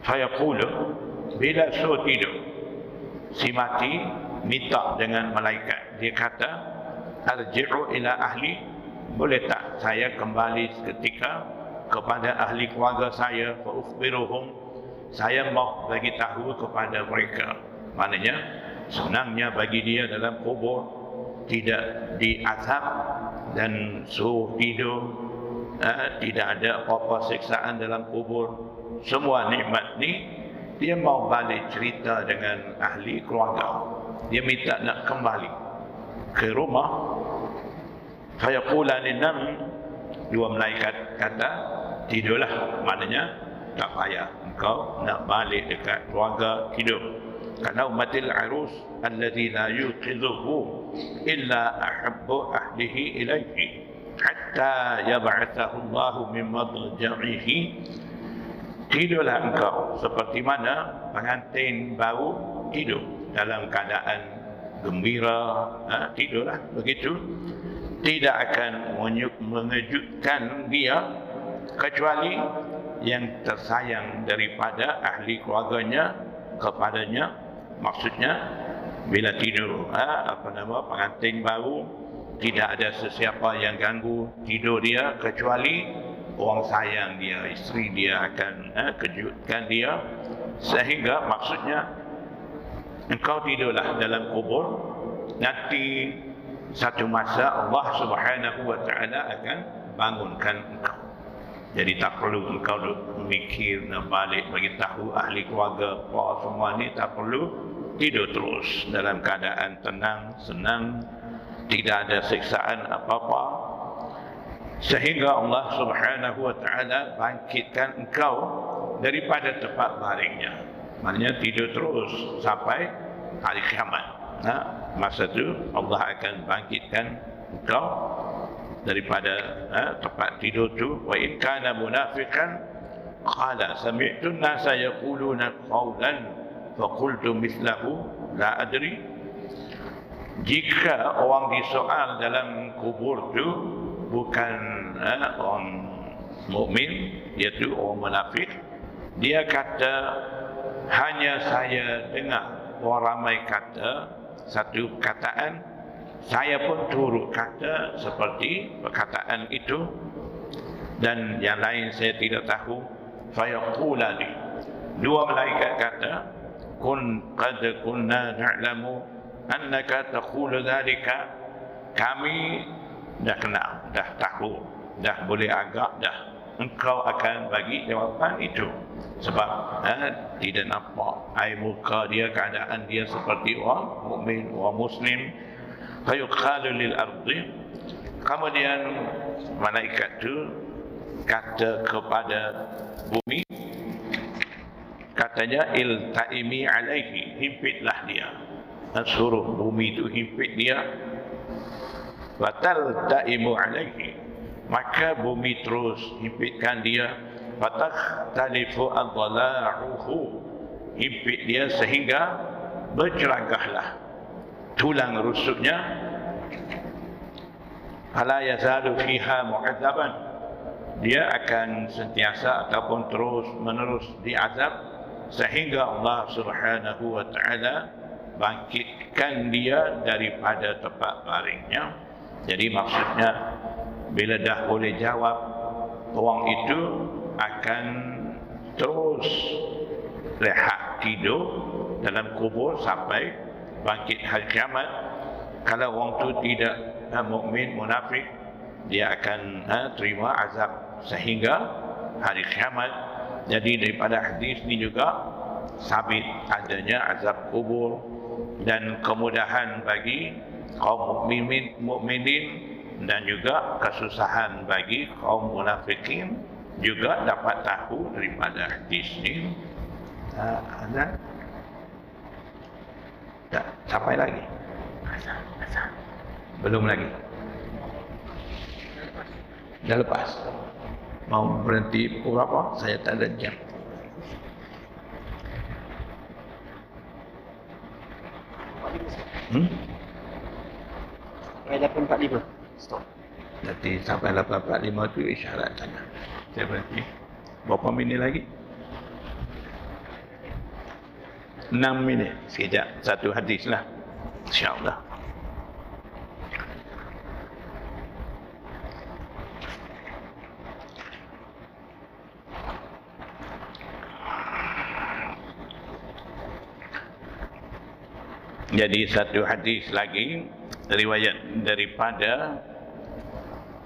Fayaqulu, bila suruh tidur, si mati minta dengan malaikat. Dia kata, arji'u ila ahli, boleh tak saya kembali seketika kepada ahli keluarga saya, fa ukhbiruhum, saya mau bagi tahu kepada mereka. Maknanya senangnya bagi dia dalam kubur, tidak diazab dan suruh tidur, tidak ada apa-apa siksaan dalam kubur. Semua nikmat ni dia mau balik cerita dengan ahli keluarga. Dia minta nak kembali ke rumah. Fayaqulani nam, dua malaikat kata, tidurlah. Maknanya tak payah engkau nak balik dekat keluarga, tidur. Karena umatil arus alladhi la yuqidhuhu illa ahab ahabbu ahlihi ilaihi hatta yab'athahu Allah min madja'ihi. Tidurlah engkau seperti mana pengantin baru tidur dalam keadaan gembira, tidurlah begitu. Tidak akan mengejutkan dia kecuali yang tersayang daripada ahli keluarganya kepadanya. Maksudnya bila tidur pengantin baru, tidak ada sesiapa yang ganggu tidur dia kecuali orang sayang dia, isteri dia akan kejutkan dia. Sehingga maksudnya engkau tidurlah dalam kubur, nanti satu masa Allah Subhanahu wa Ta'ala akan bangunkan engkau. Jadi tak perlu engkau mikir nak balik bagi tahu ahli keluarga apa semua ni, tak perlu. Tidur terus dalam keadaan tenang, senang, tidak ada siksaan apa-apa, sehingga Allah Subhanahu wa Ta'ala bangkitkan engkau daripada tempat baringnya. Maknanya tidur terus sampai hari kiamat. Masa itu Allah akan bangkitkan engkau daripada tempat tidur tu. Wa in kana munafiqan qala sami'tu an-nasa yaquluna qawlan faqultu mithlahu la adri. Jika orang disoal dalam kubur tu bukan orang mukmin, iaitu orang munafik, dia kata hanya saya dengar orang ramai kata satu perkataan, saya pun turut kata seperti perkataan itu, dan yang lain saya tidak tahu. Fayaqulani, dua malaikat kata, qad kunna na'lamu annaka taqulu dhalika. Kami dah kenal, dah tahu, dah boleh agak dah engkau akan bagi jawapan itu. Sebab tidak nampak air muka dia, keadaan dia seperti orang mukmin, orang muslim. Fayuqalu lil ardi, kemudian malaikat itu kata kepada bumi, katanya iltaimi alaihi, himpitlah dia. Suruh bumi itu himpit dia. Fatal taimu alaihi, maka bumi terus himpitkan dia. Fatakhtalifu adla'uhu, himpit dia sehingga berceragahlah tulang rusuknya. Fala yazalu fiha mu'adzaban, dia akan sentiasa ataupun terus menerus diazab sehingga Allah Subhanahu wa Ta'ala bangkitkan dia daripada tempat baringnya. Jadi maksudnya bila dah boleh jawab, orang itu akan terus rehat tidur dalam kubur sampai bangkit hari kiamat. Kalau orang tu tidak mukmin, munafik, dia akan terima azab sehingga hari kiamat. Jadi daripada hadis ni juga sabit adanya azab kubur dan kemudahan bagi kaum mukminin dan juga kesusahan bagi kaum munafikin juga dapat tahu daripada hadis ni. Ada tak sampai lagi? Belum lagi. Dah lepas. Mau berhenti pukul berapa? Saya tak ada jam. Sampai 8.45. Stop. Nanti sampai 8.45 tu isyarat sana. Saya berhenti. Berapa minit lagi? 6 minit. Sekejap. Satu hadis lah. InsyaAllah. Jadi satu hadis lagi riwayat daripada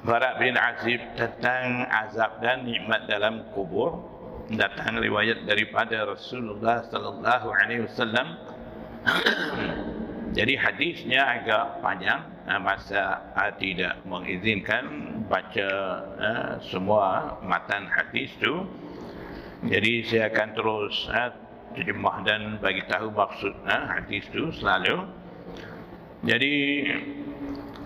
Bara bin Azib tentang azab dan nikmat dalam kubur. Datang riwayat daripada Rasulullah sallallahu alaihi wasallam. Jadi hadisnya agak panjang, masa tidak mengizinkan baca semua matan hadis tu. Jadi saya akan terus terjemah dan bagi tahu maksud hadis tu selalu. Jadi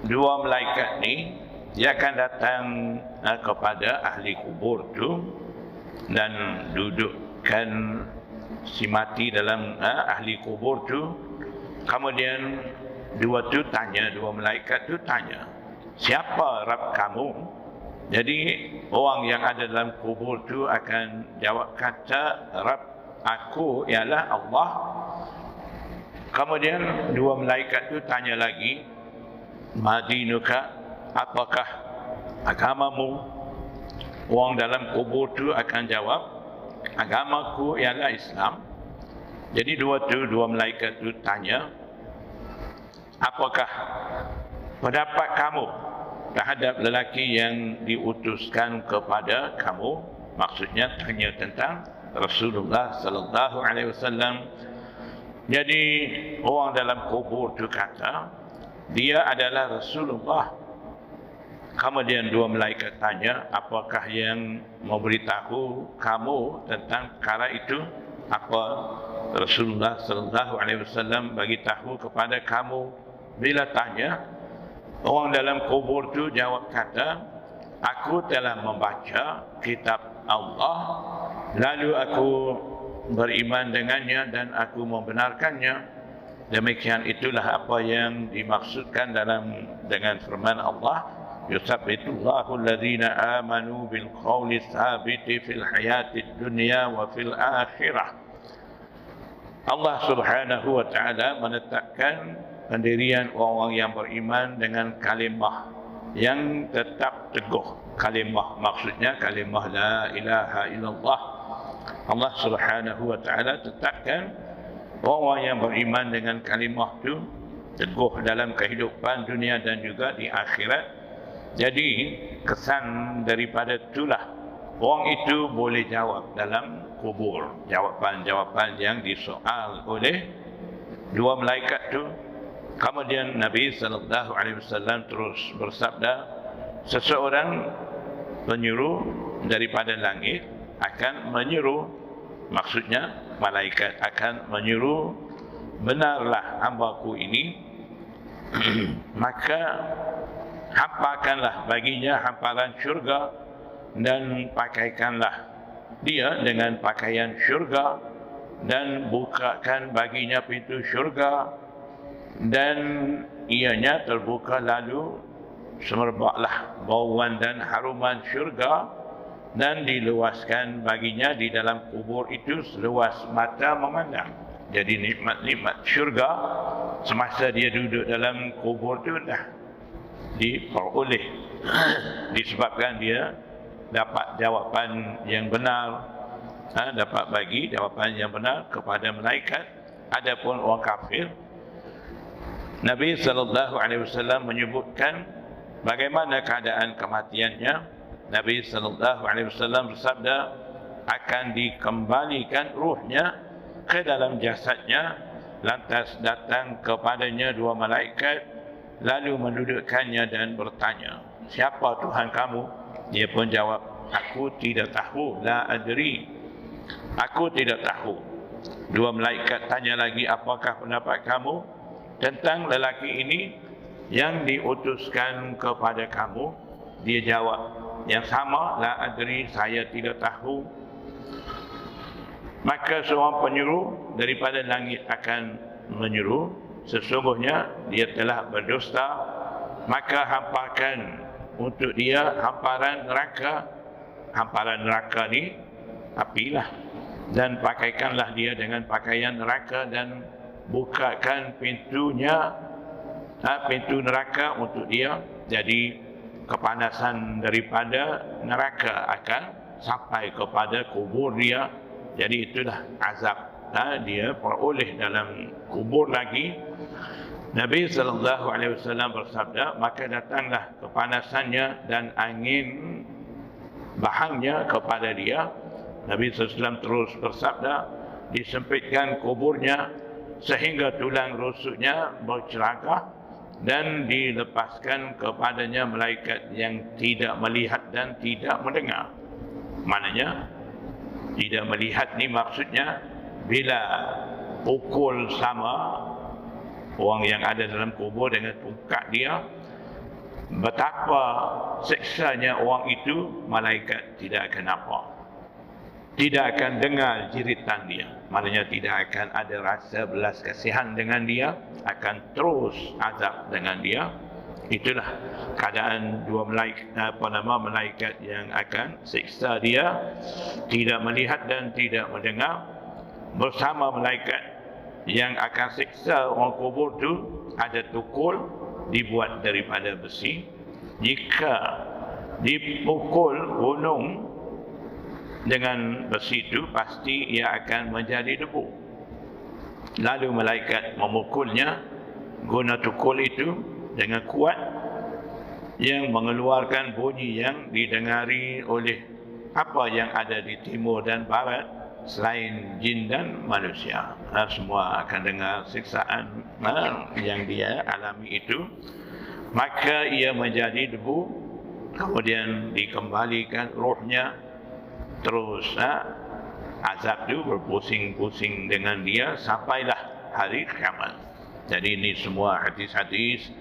dua malaikat ni dia akan datang kepada ahli kubur tu dan dudukkan si mati dalam ahli kubur tu. Kemudian dua malaikat tu tanya, siapa Rabb kamu? Jadi orang yang ada dalam kubur tu akan jawab kata, Rabb aku ialah Allah. Kemudian dua malaikat tu tanya lagi, madinuka, apakah agamamu? Orang dalam kubur tu akan jawab, agamaku ialah Islam. Jadi dua malaikat tu tanya, apakah pendapat kamu terhadap lelaki yang diutuskan kepada kamu? Maksudnya tanya tentang Rasulullah sallallahu alaihi wasallam. Jadi orang dalam kubur tu kata, dia adalah Rasulullah. Kemudian dua malaikat tanya, apakah yang memberitahu kamu tentang perkara itu? Apa Rasulullah sallallahu alaihi wasallam bagi tahu kepada kamu? Bila tanya, orang dalam kubur tu jawab kata, aku telah membaca kitab Allah, lalu aku beriman dengannya dan aku membenarkannya. Demikian itulah apa yang dimaksudkan dengan firman Allah, yusabbitullahu alladhina amanu bil qawli tsabiti fil hayatid dunya wa fil akhirah. Allah Subhanahu wa taala menetapkan pendirian orang-orang yang beriman dengan kalimah yang tetap teguh. Kalimah maksudnya kalimah la ilaha illallah. Allah Subhanahu wa taala tetapkan orang yang beriman dengan kalimah itu teguh dalam kehidupan dunia dan juga di akhirat. Jadi kesan daripada itulah orang itu boleh jawab dalam kubur jawapan-jawapan yang disoal oleh dua malaikat itu. Kemudian Nabi sallallahu alaihi wasallam terus bersabda, seseorang penyuruh daripada langit akan menyuruh, maksudnya malaikat akan menyuruh, benarlah hambaku ini, maka hampakanlah baginya hamparan syurga dan pakaikanlah dia dengan pakaian syurga dan bukakan baginya pintu syurga dan ianya terbuka, lalu semerbaklah bauan dan haruman syurga dan diluaskan baginya di dalam kubur itu seluas mata memandang. Jadi nikmat-nikmat syurga semasa dia duduk dalam kubur itu dah diperoleh disebabkan dia dapat jawapan yang benar, dapat bagi jawapan yang benar kepada malaikat. Adapun orang kafir, Nabi sallallahu alaihi wasallam menyebutkan bagaimana keadaan kematiannya. Nabi sallallahu alaihi wasallam bersabda, akan dikembalikan ruhnya ke dalam jasadnya, lantas datang kepadanya dua malaikat lalu mendudukkannya dan bertanya, siapa Tuhan kamu? Dia pun jawab, aku tidak tahu, la adri, aku tidak tahu. Dua malaikat tanya lagi, apakah pendapat kamu tentang lelaki ini yang diutuskan kepada kamu? Dia jawab yang sama, la adri, saya tidak tahu. Maka seorang penyuruh daripada langit akan menyuruh, sesungguhnya dia telah berdusta, maka hamparkan untuk dia hamparan neraka. Hamparan neraka ni apilah, dan pakaikanlah dia dengan pakaian neraka dan bukakan pintunya, pintu neraka untuk dia. Jadi kepanasan daripada neraka akan sampai kepada kubur dia. Jadi itulah azab dia peroleh dalam kubur lagi. Nabi sallallahu alaihi wasallam bersabda, maka datanglah kepanasannya dan angin bahangnya kepada dia. Nabi sallallahu alaihi wasallam terus bersabda, disempitkan kuburnya sehingga tulang rusuknya bercerakah dan dilepaskan kepadanya malaikat yang tidak melihat dan tidak mendengar. Maknanya tidak melihat ni maksudnya bila pukul sama orang yang ada dalam kubur dengan tungkat dia, betapa siksanya orang itu, malaikat tidak akan nampak, tidak akan dengar jeritan dia, maknanya tidak akan ada rasa belas kasihan dengan dia, akan terus azab dengan dia. Itulah keadaan dua malaikat yang akan siksa dia, tidak melihat dan tidak mendengar. Bersama malaikat yang akan siksa orang kubur tu ada tukul dibuat daripada besi. Jika dipukul gunung dengan besi itu, pasti ia akan menjadi debu. Lalu malaikat memukulnya guna tukul itu dengan kuat, yang mengeluarkan bunyi yang didengari oleh apa yang ada di timur dan barat selain jin dan manusia. Semua akan dengar siksaan yang dia alami itu. Maka ia menjadi debu, kemudian dikembalikan rohnya. Terus azab itu berpusing-pusing dengan dia sampailah hari kiamat. Jadi ini semua hadis-hadis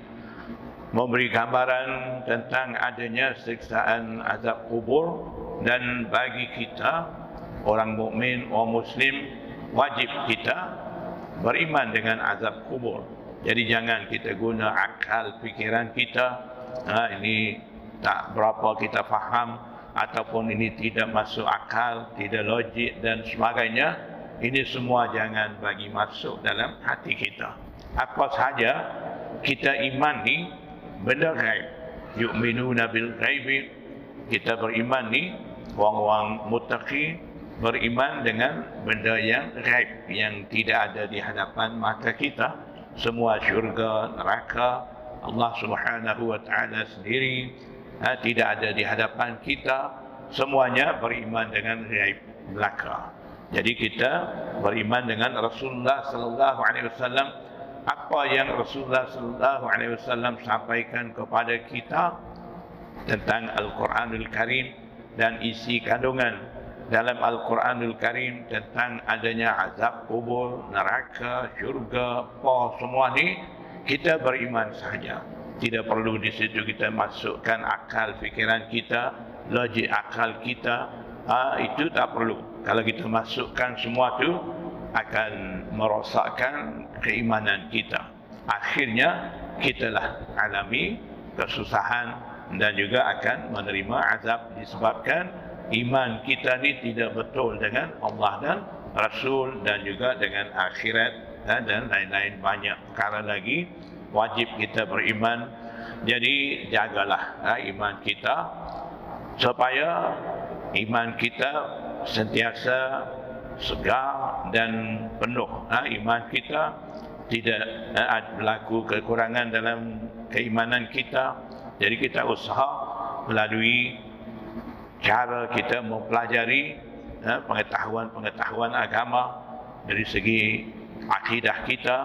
memberi gambaran tentang adanya siksaan azab kubur, dan bagi kita orang mukmin, orang muslim, wajib kita beriman dengan azab kubur. Jadi jangan kita guna akal fikiran kita, ini tak berapa kita faham, ataupun ini tidak masuk akal, tidak logik dan sebagainya. Ini semua jangan bagi masuk dalam hati kita. Apa saja kita imani benda gaib, yu'minuna bil ghaibi, kita beriman ni, orang-orang muttaqi beriman dengan benda yang gaib, yang tidak ada di hadapan mata kita. Semua syurga, neraka, Allah Subhanahu wa taala sendiri tidak ada di hadapan kita. Semuanya beriman dengan gaib belaka. Jadi kita beriman dengan Rasulullah sallallahu alaihi wasallam. Apa yang Rasulullah sallallahu alaihi wasallam sampaikan kepada kita tentang Al-Quranul Karim dan isi kandungan dalam Al-Quranul Karim tentang adanya azab kubur, neraka, syurga, semua ni kita beriman saja. Tidak perlu di situ kita masukkan akal fikiran kita, logik akal kita. Itu tak perlu. Kalau kita masukkan semua tu, akan merosakkan keimanan kita. Akhirnya kitalah alami kesusahan dan juga akan menerima azab disebabkan iman kita ni tidak betul dengan Allah dan Rasul dan juga dengan akhirat dan lain-lain banyak perkara lagi wajib kita beriman. Jadi jagalah iman kita supaya iman kita sentiasa segar dan penuh. Iman kita tidak berlaku kekurangan dalam keimanan kita. Jadi kita usaha melalui cara kita mempelajari pengetahuan agama dari segi akidah kita,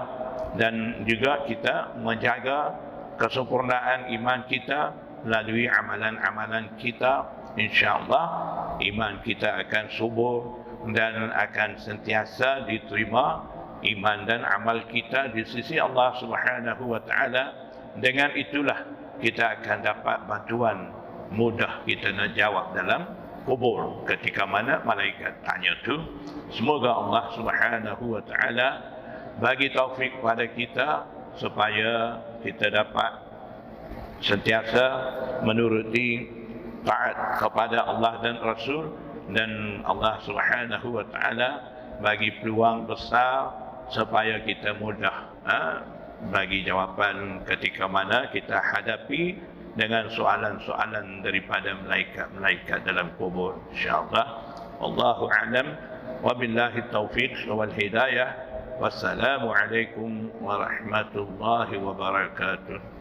dan juga kita menjaga kesempurnaan iman kita melalui amalan-amalan kita. InsyaAllah iman kita akan subur dan akan sentiasa diterima iman dan amal kita di sisi Allah Subhanahu wa taala. Dengan itulah kita akan dapat bantuan, mudah kita nak jawab dalam kubur ketika mana malaikat tanya tu. Semoga Allah Subhanahu wa taala bagi taufik pada kita supaya kita dapat sentiasa menuruti taat kepada Allah dan Rasul, dan Allah Subhanahu wa taala bagi peluang besar supaya kita mudah bagi jawapan ketika mana kita hadapi dengan soalan-soalan daripada malaikat dalam kubur, insyaallah. Wallahu a'lam wa billahi taufiq wal hidayah. Wassalamu alaikum warahmatullahi wabarakatuh.